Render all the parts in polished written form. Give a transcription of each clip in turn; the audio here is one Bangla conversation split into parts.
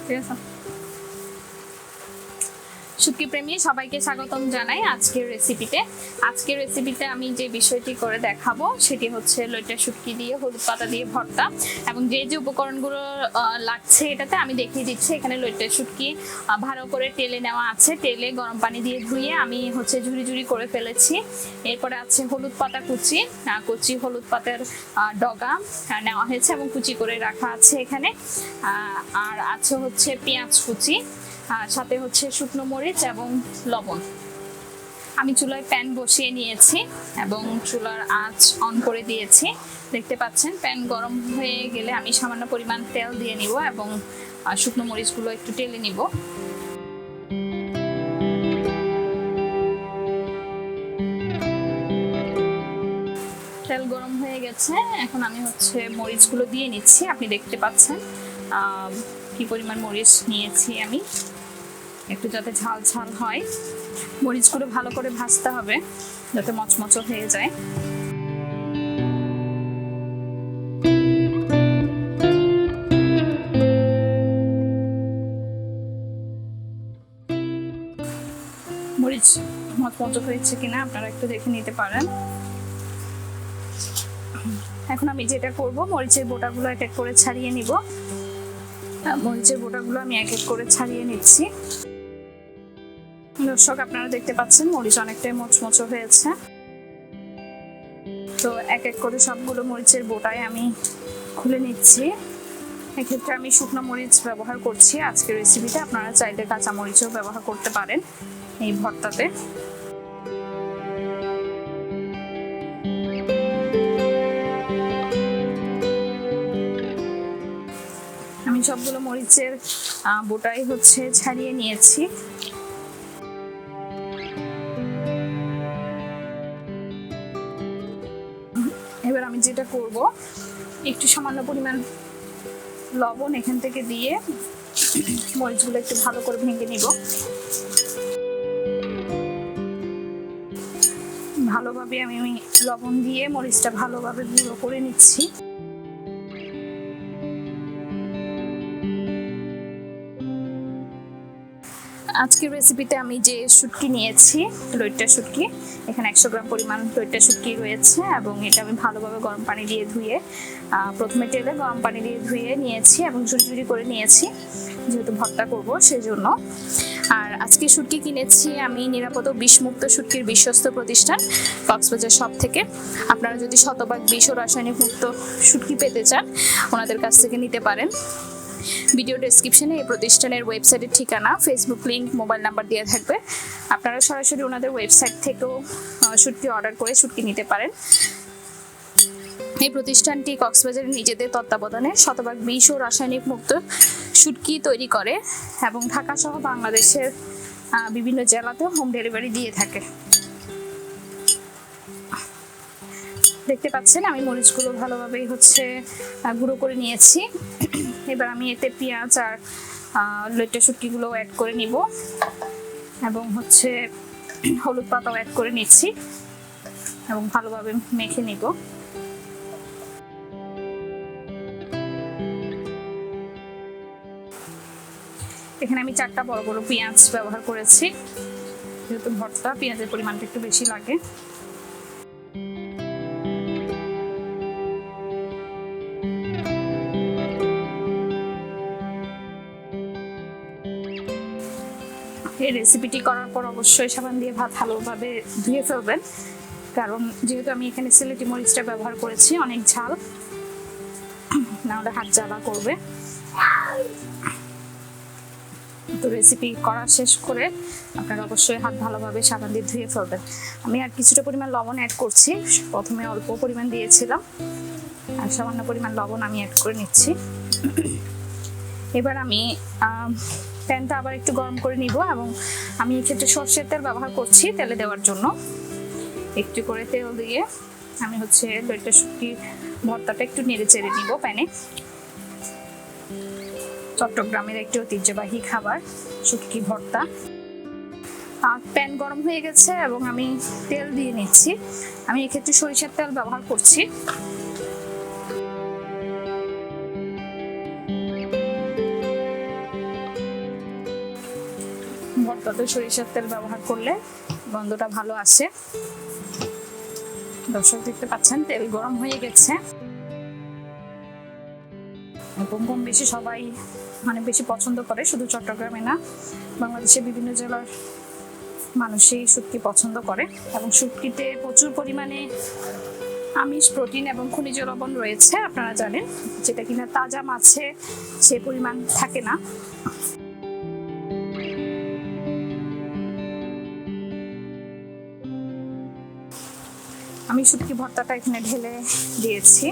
ঠিক আছে। শুটকি প্রেমী সবাইকে স্বাগতম জানাই আজকের রেসিপিতে আমি যে বিষয়টি করে দেখাবো সেটি হচ্ছে লইট্টা শুটকি দিয়ে হলুদ পাতা দিয়ে ভর্তা। এবং যে যে উপকরণগুলো লাগছে এটাতে আমি দেখিয়ে দিচ্ছি। এখানে লইট্টা শুটকি ভালো করে তেলে নেওয়া আছে, তেলে গরম পানি দিয়ে ধুয়ে আমি হচ্ছে ঝুরি ঝুরি করে ফেলেছি। এরপরে আছে হলুদ পাতা কুচি হলুদ পাতার ডগা নেওয়া হয়েছে এবং কুচি করে রাখা আছে এখানে। আর আছে হচ্ছে পেঁয়াজ কুচি, সাথে হচ্ছে শুকনো মরিচ এবং লবণ। আমি চুলায় প্যান বসিয়ে নিয়েছি এবং চুলার আঁচ অন করে দিয়েছি। দেখতে পাচ্ছেন প্যান গরম হয়ে গেলে আমি সামান্য পরিমাণ তেল দিয়ে নিব এবং শুকনো মরিচগুলো একটু টেলে নিব। তেল গরম হয়ে গেছে, এখন আমি হচ্ছে মরিচগুলো দিয়ে নিচ্ছি। আপনি দেখতে পাচ্ছেন কি পরিমাণ মরিচ নিয়েছি আমি, একটু যাতে ঝাল ঝাল হয়। মরিচগুলো ভালো করে ভাজতে হবে যাতে মচমচো হয়ে যায়। মরিচ মচমচো হয়েছে কিনা আপনারা একটু দেখে নিতে পারেন। এখন আমি যেটা করব, মরিচের বোটাগুলো এক এক করে ছাড়িয়ে নিব। মরিচের বোটাগুলো আমি এক এক করে ছাড়িয়ে নিচ্ছি। দর্শক আপনারা দেখতে পাচ্ছেন মরিচ অনেকটাই মচমচো হয়েছে। তো এক এক করে সবগুলো মরিচের বোটায় আমি খুলে নিচ্ছি। এক্ষেত্রে আমি শুকনো মরিচ ব্যবহার করছি আজকের রেসিপিতে। আপনারা চাইলে কাঁচা মরিচও ব্যবহার করতে পারেন এই ভর্তাতে। আমি সবগুলো মরিচের বোটাই হচ্ছে ছাড়িয়ে নিয়েছি। এবার আমি যেটা করব, একটু সামান্য পরিমাণ লবণ এখান থেকে দিয়ে মরিচগুলো একটু ভালো করে ভেঙে নিব। ভালোভাবে আমি লবণ দিয়ে মরিচটা ভালোভাবে গুঁড়ো করে নিচ্ছি। আজকের রেসিপিতে আমি যে শুটকি নিয়েছি, লইট্টা শুটকি, এখানে 100 গ্রাম পরিমাণ লইট্টা শুটকি রয়েছে এবং এটা আমি ভালোভাবে গরম পানি দিয়ে ধুয়ে, প্রথমে তেলে গরম পানি দিয়ে ধুয়ে নিয়েছি এবং ঝুরি ঝুরি করে নিয়েছি যেহেতু ভর্তা করব সেজন্য। আর আজকে শুটকি কিনেছি আমি নিরাপদ ও বিষমুক্ত শুটকির বিশ্বস্ত প্রতিষ্ঠান কক্সবাজার শপ থেকে। আপনারা যদি শতভাগ বিষ ও রাসায়নিক মুক্ত শুটকি পেতে চান ওনাদের কাছ থেকে নিতে পারেন। ভিডিও ডেসক্রিপশনে এই প্রতিষ্ঠানের ওয়েবসাইটের ঠিকানা, ফেসবুক লিংক, মোবাইল নাম্বার দেওয়া থাকবে। আপনারা সরাসরি ওনাদের ওয়েবসাইট থেকেও শুটকি অর্ডার করে শুটকি নিতে পারেন। এই প্রতিষ্ঠানটি কক্সবাজারে নিজেদের তত্ত্বাবধানে শতভাগ বিষ ও রাসায়নিক মুক্ত শুটকি তৈরি করে এবং ঢাকা সহ বাংলাদেশের বিভিন্ন জেলাতে হোম ডেলিভারি দিয়ে থাকে। দেখতে পাচ্ছেন আমি মরিচগুলো ভালোভাবেই হচ্ছে গুঁড়ো করে নিয়েছি। এবার আমি এতে পেঁয়াজ আর লইট্টা শুটকিগুলো অ্যাড করে নিব এবং হচ্ছে হলুদ পাতাও অ্যাড করে নিচ্ছি এবং ভালোভাবে মেখে নিব। এখানে আমি 4টা বড় বড় পেঁয়াজ ব্যবহার করেছি, যেহেতু ভর্তা পেঁয়াজের পরিমাণটা একটু বেশি লাগে। এই রেসিপিটি করার পর অবশ্যই সাবান দিয়ে ভাত ভালোভাবে ধুয়ে ফেলবেন, কারণ যেহেতু আমি এখানে সিলেটি মরিচটা ব্যবহার করেছি অনেক ঝাল, নাহলে হাত জ্বালা করবে। তো রেসিপি করা শেষ করে আপনারা অবশ্যই হাত ভালোভাবে সাবান দিয়ে ধুয়ে ফেলবেন। আমি আর কিছুটা পরিমাণ লবণ অ্যাড করছি, প্রথমে অল্প পরিমাণ দিয়েছিলাম আর সামান্য পরিমাণ লবণ আমি অ্যাড করে নিচ্ছি। এবার আমি প্যানটা আবার একটু গরম করে নিব এবং আমি এক্ষেত্রে সরষের তেল ব্যবহার করছি তেলে দেওয়ার জন্য। একটু করে তেল দিয়ে আমি হচ্ছে লইট্টা শুটকি ভর্তাটা একটু নেড়ে চেড়ে নিব প্যানে। চট্টগ্রামের একটি ঐতিহ্যবাহী খাবার শুটকি ভর্তা। প্যান গরম হয়ে গেছে এবং আমি তেল দিয়ে নিচ্ছি। আমি এক্ষেত্রে সরিষার তেল ব্যবহার করছি। তবে সরিষার তেল ব্যবহার করলে গন্ধটা ভালো আসে। দর্শক দেখতে পাচ্ছেন তেল গরম হয়ে গেছে এবং কম বেশি সবাই বেশি পছন্দ করে, শুধু চট্টগ্রামে না, বাংলাদেশের বিভিন্ন জেলার মানুষই শুটকি পছন্দ করে। এবং শুটকিতে প্রচুর পরিমাণে আমিষ, প্রোটিন এবং খনিজ লবণ রয়েছে, আপনারা জানেন, যেটা কিনা তাজা মাছে সে পরিমাণ থাকে না। আমি শুটকি ভর্তাটা এখানে ঢেলে দিয়েছি।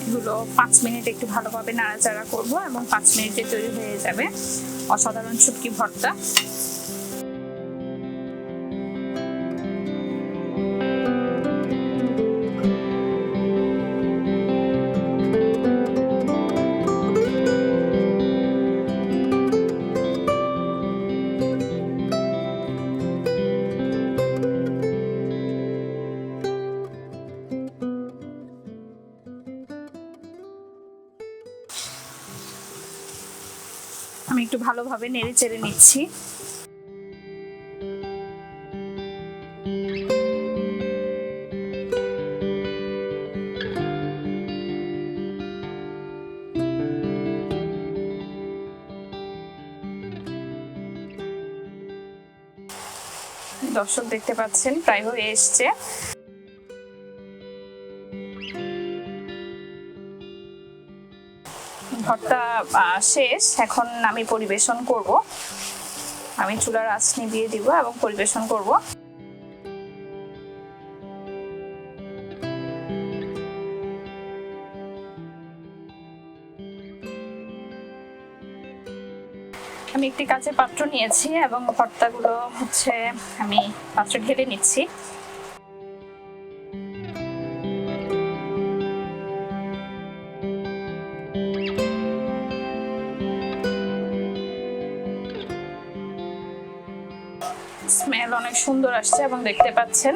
এগুলো 5 মিনিট একটু ভালোভাবে নাড়াচাড়া করব এবং 5 মিনিটে তৈরি হয়ে যাবে অসাধারণ শুটকি ভর্তা। আমি একটু ভালোভাবে নেড়ে চেড়ে নিচ্ছি। দর্শক দেখতে পাচ্ছেন প্রায় হয়ে এসছে। ভর্তা শেষ, এখন আমি পরিবেশন করব। আমি চুলার আঁচ নিভিয়ে দিব এবং পরিবেশন করব। আমি একটি কাঁচের পাত্র নিয়েছি এবং ভর্তাগুলো আমি পাত্রে ঢেলে নিচ্ছি। স্মেল অনেক সুন্দর আসছে এবং দেখতে পাচ্ছেন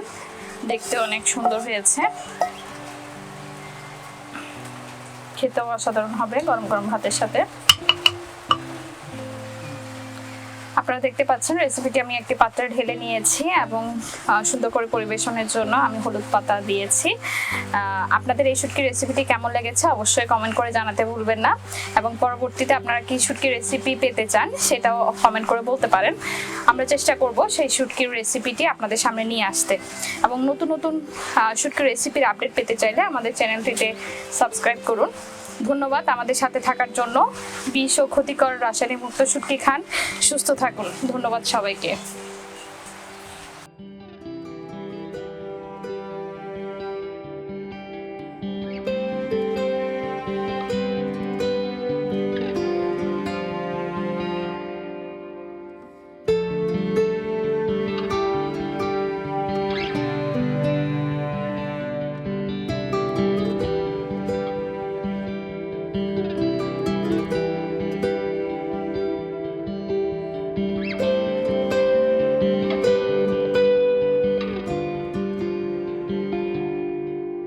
দেখতে অনেক সুন্দর হয়েছে, খেতেও অসাধারণ হবে গরম গরম ভাতের সাথে। আপনারা দেখতে পাচ্ছেন রেসিপিটি আমি একটি পাত্রে ঢেলে নিয়েছি এবং সুন্দর করে পরিবেশনের জন্য আমি হলুদ পাতা দিয়েছি। আপনাদের এই শুটকি রেসিপিটি কেমন লেগেছে অবশ্যই কমেন্ট করে জানাতে ভুলবেন না এবং পরবর্তীতে আপনারা কি শুটকি রেসিপি পেতে চান সেটাও কমেন্ট করে বলতে পারেন। আমরা চেষ্টা করব সেই শুটকির রেসিপিটি আপনাদের সামনে নিয়ে আসতে। এবং নতুন নতুন শুটকি রেসিপির আপডেট পেতে চাইলে আমাদের চ্যানেলটিতে সাবস্ক্রাইব করুন। ধন্যবাদ আমাদের সাথে থাকার জন্য। বিষ ও ক্ষতিকর রাসায়নিক মুক্ত শুটকি খান, সুস্থ থাকুন। ধন্যবাদ সবাইকে।